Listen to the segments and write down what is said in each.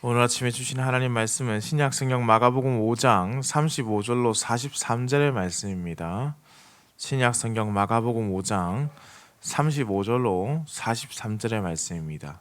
오늘 아침에 주신 하나님 말씀은 신약 성경 마가복음 5장 35절로 43절의 말씀입니다. 신약 성경 마가복음 5장 35절로 43절의 말씀입니다.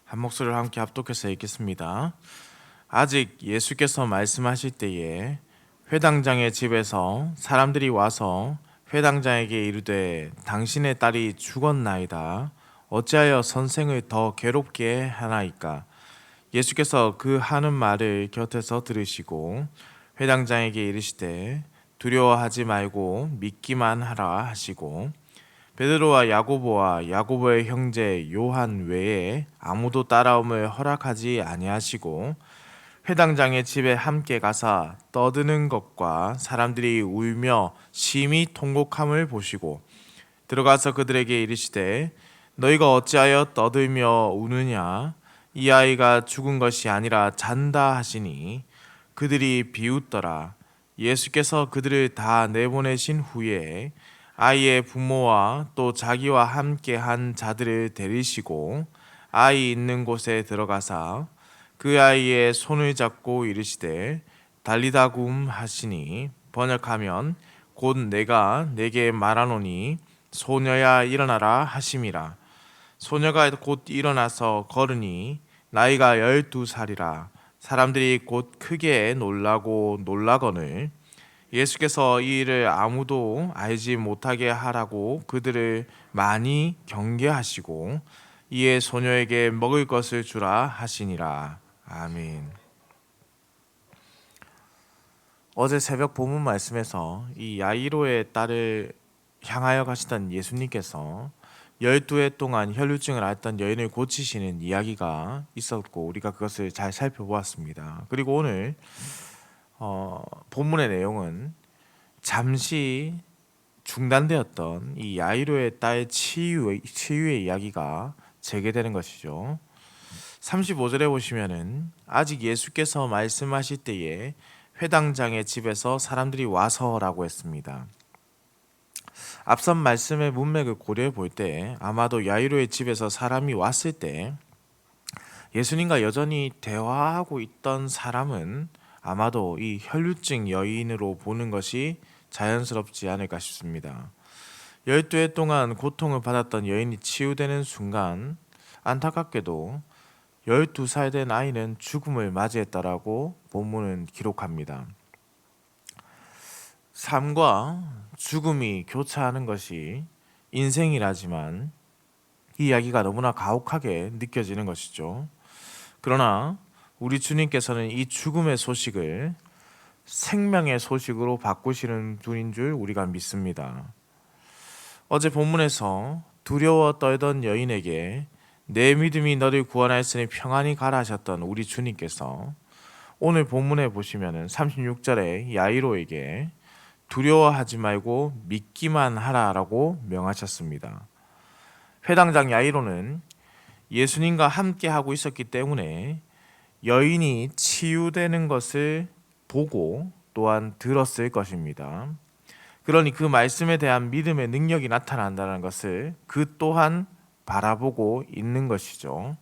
한 목소리를 함께 합독해서 읽겠습니다. 아직 예수께서 말씀하실 때에 회당장의 집에서 사람들이 와서 회당장에게 이르되 당신의 딸이 죽었나이다. 어찌하여 선생을 더 괴롭게 하나이까? 예수께서 그 하는 말을 곁에서 들으시고 회당장에게 이르시되 두려워하지 말고 믿기만 하라 하시고 베드로와 야고보의 형제 요한 외에 아무도 따라옴을 허락하지 아니하시고 회당장의 집에 함께 가사 떠드는 것과 사람들이 울며 심히 통곡함을 보시고 들어가서 그들에게 이르시되 너희가 어찌하여 떠들며 우느냐? 이 아이가 죽은 것이 아니라 잔다 하시니 그들이 비웃더라. 예수께서 그들을 다 내보내신 후에 아이의 부모와 또 자기와 함께 한 자들을 데리시고 아이 있는 곳에 들어가사 그 아이의 손을 잡고 이르시되 달리다굼 하시니 번역하면 곧 내가 내게 말하노니 소녀야 일어나라 하심이라. 소녀가 곧 일어나서 걸으니 나이가 12살이라. 사람들이 곧 크게 놀라거늘 예수께서 이 일을 아무도 알지 못하게 하라고 그들을 많이 경계하시고 이에 소녀에게 먹을 것을 주라 하시니라. 아멘. 어제 새벽 본문 말씀에서 이 야이로의 딸을 향하여 가시던 예수님께서 12해 동안 혈루증을 앓던 여인을 고치시는 이야기가 있었고 우리가 그것을 잘 살펴보았습니다. 그리고 오늘 본문의 내용은 잠시 중단되었던 이 야이로의 딸 치유의 이야기가 재개되는 것이죠. 35절에 보시면은 아직 예수께서 말씀하실 때에 회당장의 집에서 사람들이 와서라고 했습니다. 앞선 말씀의 문맥을 고려해 볼 때 아마도 야이로의 집에서 사람이 왔을 때 예수님과 여전히 대화하고 있던 사람은 아마도 이 혈루증 여인으로 보는 것이 자연스럽지 않을까 싶습니다. 12해 동안 고통을 받았던 여인이 치유되는 순간 안타깝게도 12살 된 아이는 죽음을 맞이했다라고 본문은 기록합니다. 삶과 죽음이 교차하는 것이 인생이라지만 이 이야기가 너무나 가혹하게 느껴지는 것이죠. 그러나 우리 주님께서는 이 죽음의 소식을 생명의 소식으로 바꾸시는 분인 줄 우리가 믿습니다. 어제 본문에서 두려워 떨던 여인에게 내 믿음이 너를 구원하였으니 평안히 가라 하셨던 우리 주님께서 오늘 본문에 보시면 36절에 야이로에게 두려워하지 말고 믿기만 하라라고 명하셨습니다. 회당장 야이로는 예수님과 함께 하고 있었기 때문에 여인이 치유되는 것을 보고 또한 들었을 것입니다. 그러니 그 말씀에 대한 믿음의 능력이 나타난다는 것을 그 또한 바라보고 있는 것이죠.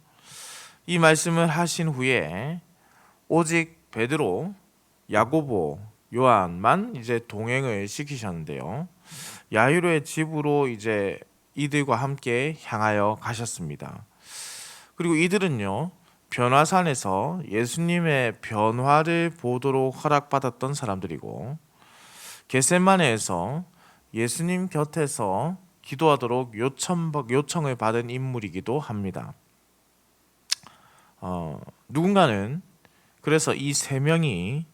이 말씀을 하신 후에 오직 베드로, 야고보, 요한만 이제 동행을 시키셨는데요. 야이로의 집으로 이제 이들과 함께 향하여 가셨습니다. 그리고 이들은요, 변화산에서 예수님의 변화를 보도록 허락받았던 사람들이고 겟세마네에서 예수님 곁에서 기도하도록 요청을 받은 인물이기도 합니다. 누군가는 그래서 이 세 명이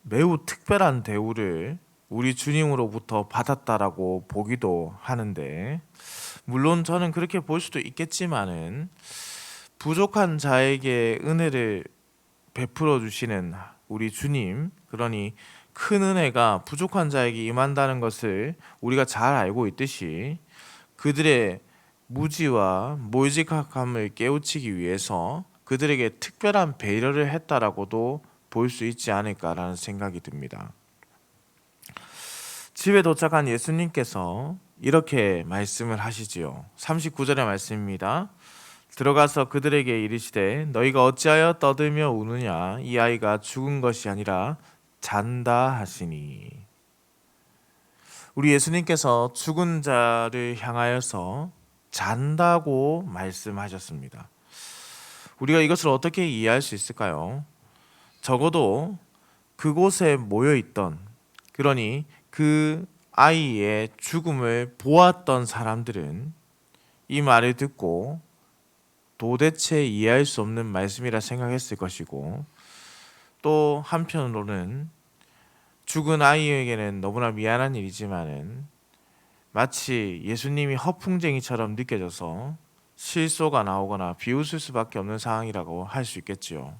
매우 특별한 대우를 우리 주님으로부터 받았다라고 보기도 하는데 물론 저는 그렇게 볼 수도 있겠지만은 부족한 자에게 은혜를 베풀어 주시는 우리 주님, 그러니 큰 은혜가 부족한 자에게 임한다는 것을 우리가 잘 알고 있듯이 그들의 무지와 모지각함을 깨우치기 위해서 그들에게 특별한 배려를 했다라고도 볼 수 있지 않을까라는 생각이 듭니다. 집에 도착한 예수님께서 이렇게 말씀을 하시지요. 39절의 말씀입니다. 들어가서 그들에게 이르시되 너희가 어찌하여 떠들며 우느냐 이 아이가 죽은 것이 아니라 잔다 하시니. 우리 예수님께서 죽은 자를 향하여서 잔다고 말씀하셨습니다. 우리가 이것을 어떻게 이해할 수 있을까요? 적어도 그곳에 모여 있던, 그러니 그 아이의 죽음을 보았던 사람들은 이 말을 듣고 도대체 이해할 수 없는 말씀이라 생각했을 것이고, 또 한편으로는 죽은 아이에게는 너무나 미안한 일이지만은 마치 예수님이 허풍쟁이처럼 느껴져서 실소가 나오거나 비웃을 수밖에 없는 상황이라고 할 수 있겠지요.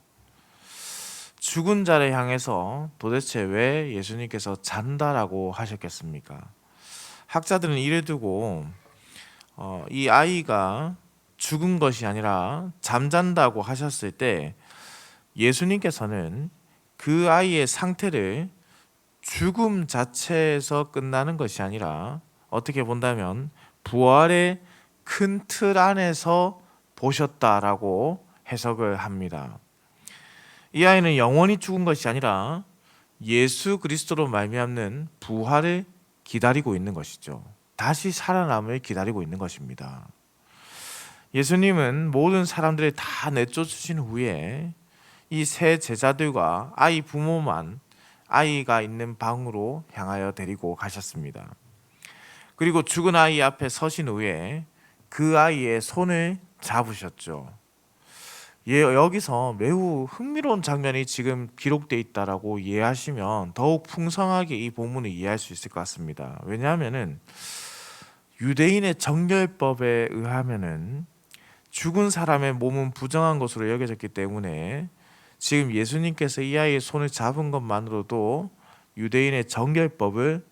죽은 자를 향해서 도대체 왜 예수님께서 잔다라고 하셨겠습니까? 학자들은 이를 두고 이 아이가 죽은 것이 아니라 잠잔다고 하셨을 때 예수님께서는 그 아이의 상태를 죽음 자체에서 끝나는 것이 아니라 어떻게 본다면 부활의 큰 틀 안에서 보셨다라고 해석을 합니다. 이 아이는 영원히 죽은 것이 아니라 예수 그리스도로 말미암는 부활을 기다리고 있는 것이죠. 다시 살아남을 기다리고 있는 것입니다. 예수님은 모든 사람들을 다 내쫓으신 후에 이 세 제자들과 아이 부모만 아이가 있는 방으로 향하여 데리고 가셨습니다. 그리고 죽은 아이 앞에 서신 후에 그 아이의 손을 잡으셨죠. 여기서 매우 흥미로운 장면이 지금 기록되어 있다라고 이해하시면 더욱 풍성하게 이 본문을 이해할 수 있을 것 같습니다. 왜냐하면은 유대인의 정결법에 의하면은 죽은 사람의 몸은 부정한 것으로 여겨졌기 때문에 지금 예수님께서 이 아이의 손을 잡은 것만으로도 유대인의 정결법을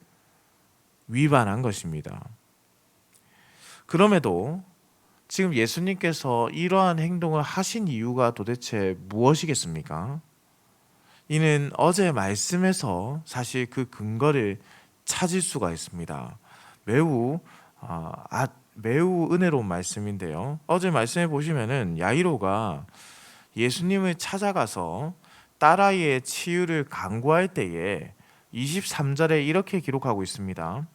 위반한 것입니다. 그럼에도 지금 예수님께서 이러한 행동을 하신 이유가 도대체 무엇이겠습니까? 이는 어제 말씀에서 사실 그 근거를 찾을 수가 있습니다. 매우 은혜로운 말씀인데요. 어제 말씀해 보시면은 야이로가 예수님을 찾아가서 딸아이의 치유를 간구할 때에 23절에 이렇게 기록하고 있습니다.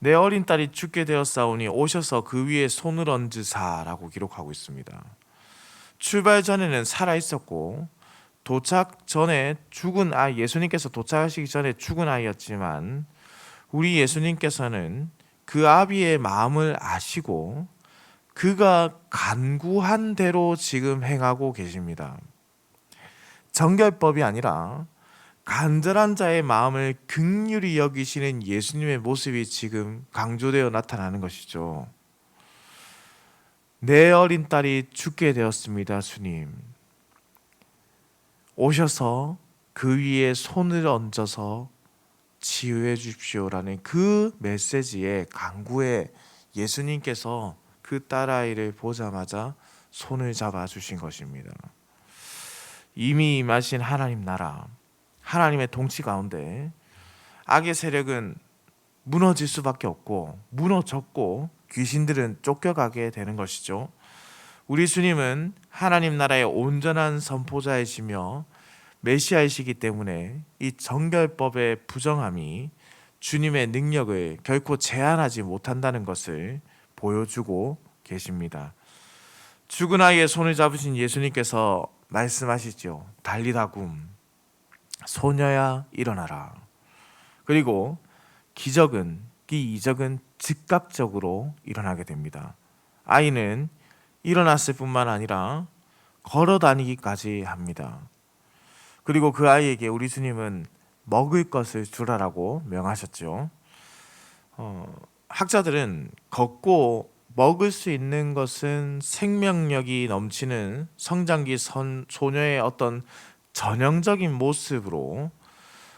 내 어린 딸이 죽게 되었사오니 오셔서 그 위에 손을 얹으사라고 기록하고 있습니다. 출발 전에는 살아 있었고 도착 전에 죽은 아이, 예수님께서 도착하시기 전에 죽은 아이였지만 우리 예수님께서는 그 아비의 마음을 아시고 그가 간구한 대로 지금 행하고 계십니다. 정결법이 아니라 간절한 자의 마음을 긍휼히 여기시는 예수님의 모습이 지금 강조되어 나타나는 것이죠. 내 어린 딸이 죽게 되었습니다, 주님. 오셔서 그 위에 손을 얹어서 치유해 주십시오라는 그 메시지의 간구에 예수님께서 그 딸아이를 보자마자 손을 잡아 주신 것입니다. 이미 임하신 하나님 나라, 하나님의 통치 가운데 악의 세력은 무너질 수밖에 없고 무너졌고 귀신들은 쫓겨가게 되는 것이죠. 우리 주님은 하나님 나라의 온전한 선포자이시며 메시아이시기 때문에 이 정결법의 부정함이 주님의 능력을 결코 제한하지 못한다는 것을 보여주고 계십니다. 죽은 아이의 손을 잡으신 예수님께서 말씀하시죠. 달리다굼, 소녀야 일어나라. 그리고 이 이적은 즉각적으로 일어나게 됩니다. 아이는 일어났을 뿐만 아니라 걸어 다니기까지 합니다. 그리고 그 아이에게 우리 주님은 먹을 것을 주라라고 명하셨죠. 학자들은 걷고 먹을 수 있는 것은 생명력이 넘치는 성장기 소녀의 어떤 전형적인 모습으로,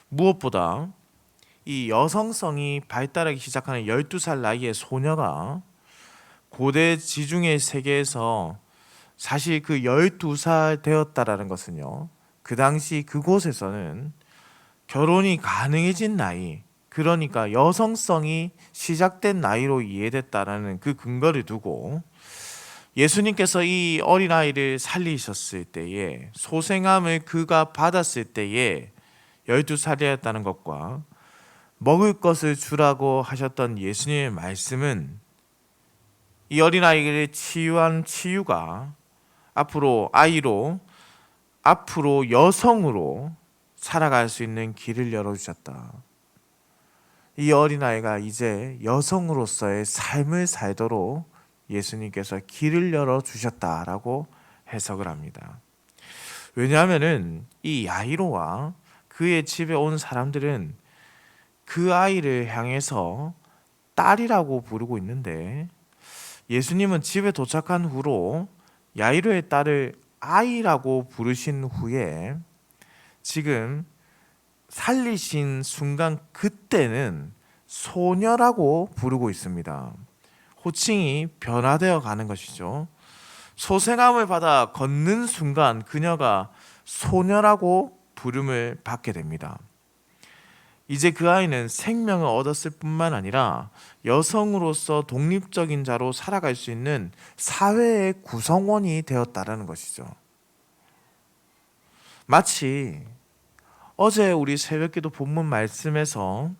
무엇보다 이 여성성이 발달하기 시작하는 12살 나이의 소녀가 고대 지중해 세계에서 사실 그 12살 되었다라는 것은요, 그 당시 그곳에서는 결혼이 가능해진 나이, 그러니까 여성성이 시작된 나이로 이해됐다라는 그 근거를 두고 예수님께서 이 어린아이를 살리셨을 때에 소생함을 그가 받았을 때에 12살이었다는 것과 먹을 것을 주라고 하셨던 예수님의 말씀은 이 어린아이를 치유한 치유가 앞으로 여성으로 살아갈 수 있는 길을 열어주셨다. 이 어린아이가 이제 여성으로서의 삶을 살도록 예수님께서 길을 열어주셨다라고 해석을 합니다. 왜냐하면 이 야이로와 그의 집에 온 사람들은 그 아이를 향해서 딸이라고 부르고 있는데 예수님은 집에 도착한 후로 야이로의 딸을 아이라고 부르신 후에 지금 살리신 순간 그때는 소녀라고 부르고 있습니다. 호칭이 변화되어 가는 것이죠. 소생함을 받아 걷는 순간 그녀가 소녀라고 부름을 받게 됩니다. 이제 그 아이는 생명을 얻었을 뿐만 아니라 여성으로서 독립적인 자로 살아갈 수 있는 사회의 구성원이 되었다라는 것이죠. 마치 어제 우리 새벽기도 본문 말씀에서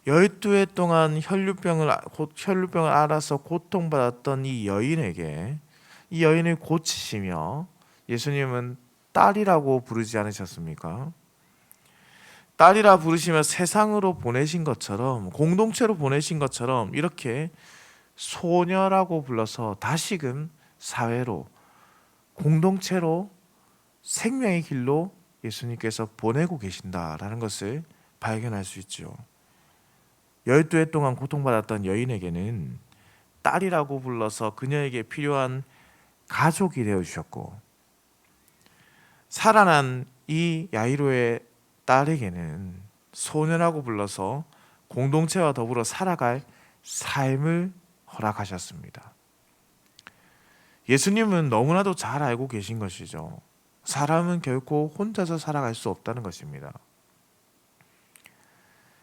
12해 동안 혈류병을 앓아서 고통받았던 이 여인을 고치시며 예수님은 딸이라고 부르지 않으셨습니까? 딸이라 부르시며 세상으로 보내신 것처럼, 공동체로 보내신 것처럼 이렇게 소녀라고 불러서 다시금 사회로, 공동체로, 생명의 길로 예수님께서 보내고 계신다라는 것을 발견할 수 있죠. 12해 동안 고통받았던 여인에게는 딸이라고 불러서 그녀에게 필요한 가족이 되어주셨고, 살아난 이 야이로의 딸에게는 소녀라고 불러서 공동체와 더불어 살아갈 삶을 허락하셨습니다. 예수님은 너무나도 잘 알고 계신 것이죠. 사람은 결코 혼자서 살아갈 수 없다는 것입니다.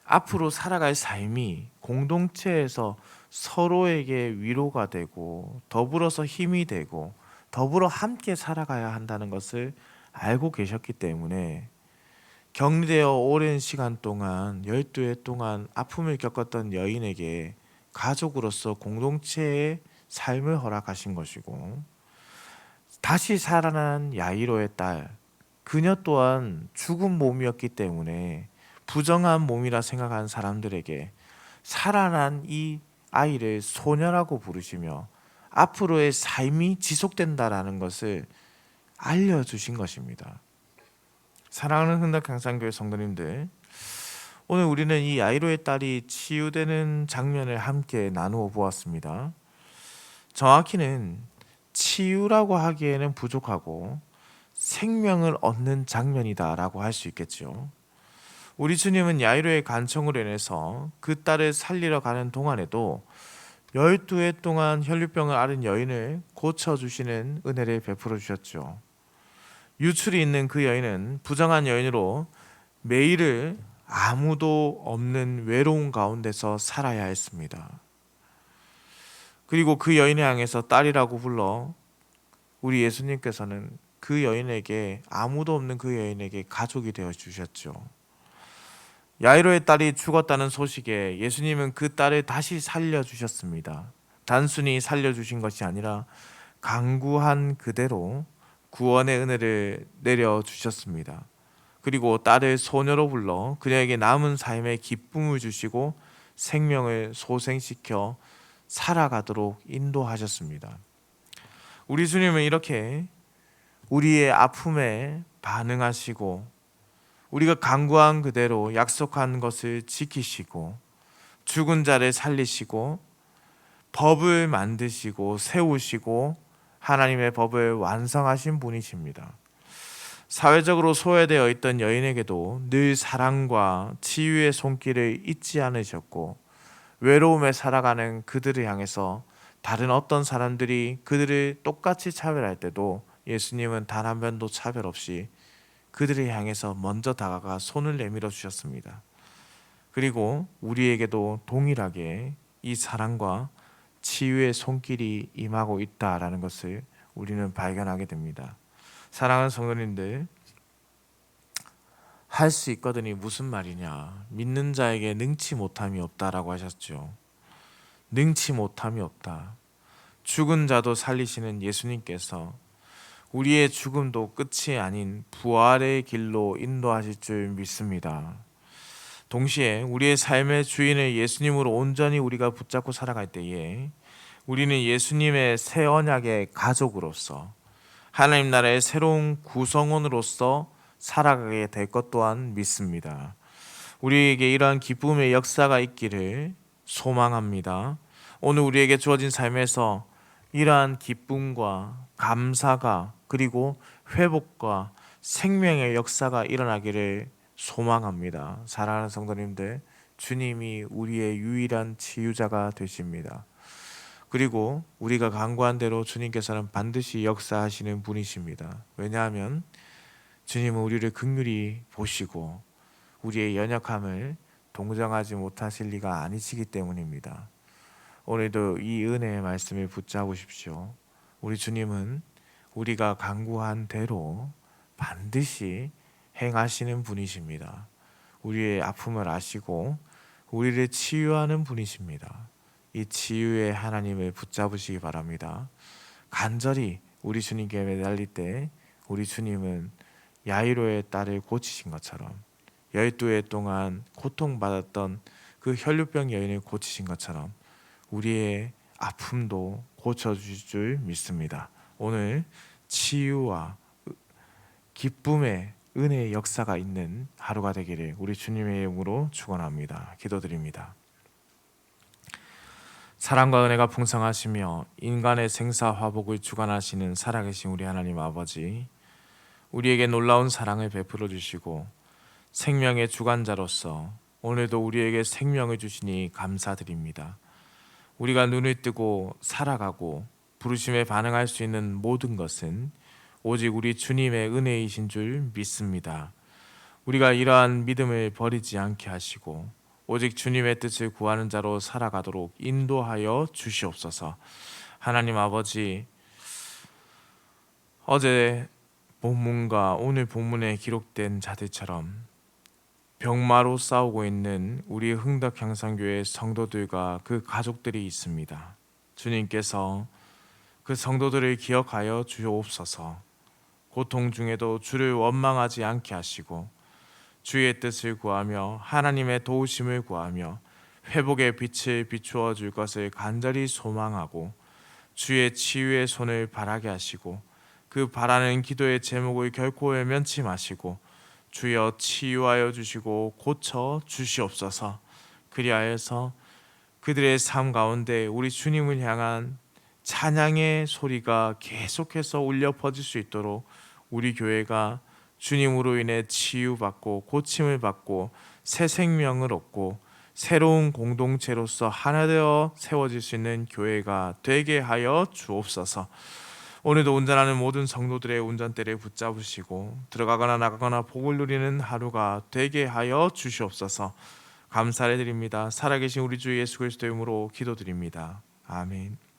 앞으로 살아갈 삶이 공동체에서 서로에게 위로가 되고 더불어서 힘이 되고 더불어 함께 살아가야 한다는 것을 알고 계셨기 때문에 격리되어 오랜 시간 동안 12해 동안 아픔을 겪었던 여인에게 가족으로서 공동체의 삶을 허락하신 것이고, 다시 살아난 야이로의 딸, 그녀 또한 죽은 몸이었기 때문에 부정한 몸이라 생각한 사람들에게 살아난 이 아이를 소녀라고 부르시며 앞으로의 삶이 지속된다라는 것을 알려주신 것입니다. 사랑하는 흥덕강산교회 성도님들, 오늘 우리는 이 야이로의 딸이 치유되는 장면을 함께 나누어 보았습니다. 정확히는 치유라고 하기에는 부족하고 생명을 얻는 장면이다라고 할 수 있겠죠. 우리 주님은 야이로의 간청으로 인해서 그 딸을 살리러 가는 동안에도 12해 동안 혈류병을 앓은 여인을 고쳐주시는 은혜를 베풀어 주셨죠. 유출이 있는 그 여인은 부정한 여인으로 매일을 아무도 없는 외로운 가운데서 살아야 했습니다. 그리고 그 여인을 향해서 딸이라고 불러 우리 예수님께서는 그 여인에게, 아무도 없는 그 여인에게 가족이 되어 주셨죠. 야이로의 딸이 죽었다는 소식에 예수님은 그 딸을 다시 살려주셨습니다. 단순히 살려주신 것이 아니라 강구한 그대로 구원의 은혜를 내려주셨습니다. 그리고 딸을 소녀로 불러 그녀에게 남은 삶의 기쁨을 주시고 생명을 소생시켜 살아가도록 인도하셨습니다. 우리 주님은 이렇게 우리의 아픔에 반응하시고 우리가 간구한 그대로 약속한 것을 지키시고 죽은 자를 살리시고 법을 만드시고 세우시고 하나님의 법을 완성하신 분이십니다. 사회적으로 소외되어 있던 여인에게도 늘 사랑과 치유의 손길을 잊지 않으셨고, 외로움에 살아가는 그들을 향해서 다른 어떤 사람들이 그들을 똑같이 차별할 때도 예수님은 단 한 번도 차별 없이 그들을 향해서 먼저 다가가 손을 내밀어 주셨습니다. 그리고 우리에게도 동일하게 이 사랑과 치유의 손길이 임하고 있다라는 것을 우리는 발견하게 됩니다. 사랑하는 성도님들, 할 수 있거든이 무슨 말이냐? 믿는 자에게 능치 못함이 없다라고 하셨죠. 능치 못함이 없다. 죽은 자도 살리시는 예수님께서 우리의 죽음도 끝이 아닌 부활의 길로 인도하실 줄 믿습니다. 동시에 우리의 삶의 주인을 예수님으로 온전히 우리가 붙잡고 살아갈 때에 우리는 예수님의 새 언약의 가족으로서 하나님 나라의 새로운 구성원으로서 살아가게 될 것 또한 믿습니다. 우리에게 이러한 기쁨의 역사가 있기를 소망합니다. 오늘 우리에게 주어진 삶에서 이러한 기쁨과 감사가 그리고 회복과 생명의 역사가 일어나기를 소망합니다. 사랑하는 성도님들, 주님이 우리의 유일한 치유자가 되십니다. 그리고 우리가 간구한 대로 주님께서는 반드시 역사하시는 분이십니다. 왜냐하면 주님은 우리를 긍휼히 보시고 우리의 연약함을 동정하지 못하실 리가 아니시기 때문입니다. 오늘도 이 은혜의 말씀을 붙잡으십시오. 우리 주님은 우리가 간구한 대로 반드시 행하시는 분이십니다. 우리의 아픔을 아시고 우리를 치유하는 분이십니다. 이 치유의 하나님을 붙잡으시기 바랍니다. 간절히 우리 주님께 매달릴 때 우리 주님은 야이로의 딸을 고치신 것처럼 12해 동안 고통받았던 그 혈루병 여인을 고치신 것처럼 우리의 아픔도 고쳐주실 줄 믿습니다. 오늘 치유와 기쁨의 은혜의 역사가 있는 하루가 되기를 우리 주님의 이름으로 축원합니다. 기도드립니다. 사랑과 은혜가 풍성하시며 인간의 생사화복을 주관하시는 살아계신 우리 하나님 아버지, 우리에게 놀라운 사랑을 베풀어 주시고 생명의 주관자로서 오늘도 우리에게 생명을 주시니 감사드립니다. 우리가 눈을 뜨고 살아가고 부르심에 반응할 수 있는 모든 것은 오직 우리 주님의 은혜이신 줄 믿습니다. 우리가 이러한 믿음을 버리지 않게 하시고 오직 주님의 뜻을 구하는 자로 살아가도록 인도하여 주시옵소서. 하나님 아버지, 어제 본문과 오늘 본문에 기록된 자들처럼 병마로 싸우고 있는 우리 흥덕향상교회 성도들과 그 가족들이 있습니다. 주님께서 그 성도들을 기억하여 주옵소서. 고통 중에도 주를 원망하지 않게 하시고 주의 뜻을 구하며 하나님의 도우심을 구하며 회복의 빛을 비추어 줄 것을 간절히 소망하고 주의 치유의 손을 바라게 하시고 그 바라는 기도의 제목을 결코 외면치 마시고 주여 치유하여 주시고 고쳐 주시옵소서. 그리하여서 그들의 삶 가운데 우리 주님을 향한 찬양의 소리가 계속해서 울려 퍼질 수 있도록 우리 교회가 주님으로 인해 치유받고 고침을 받고 새 생명을 얻고 새로운 공동체로서 하나 되어 세워질 수 있는 교회가 되게 하여 주옵소서. 오늘도 운전하는 모든 성도들의 운전대를 붙잡으시고 들어가거나 나가거나 복을 누리는 하루가 되게 하여 주시옵소서. 감사를 드립니다. 살아계신 우리 주 예수 그리스도의 이름으로 기도드립니다. 아멘.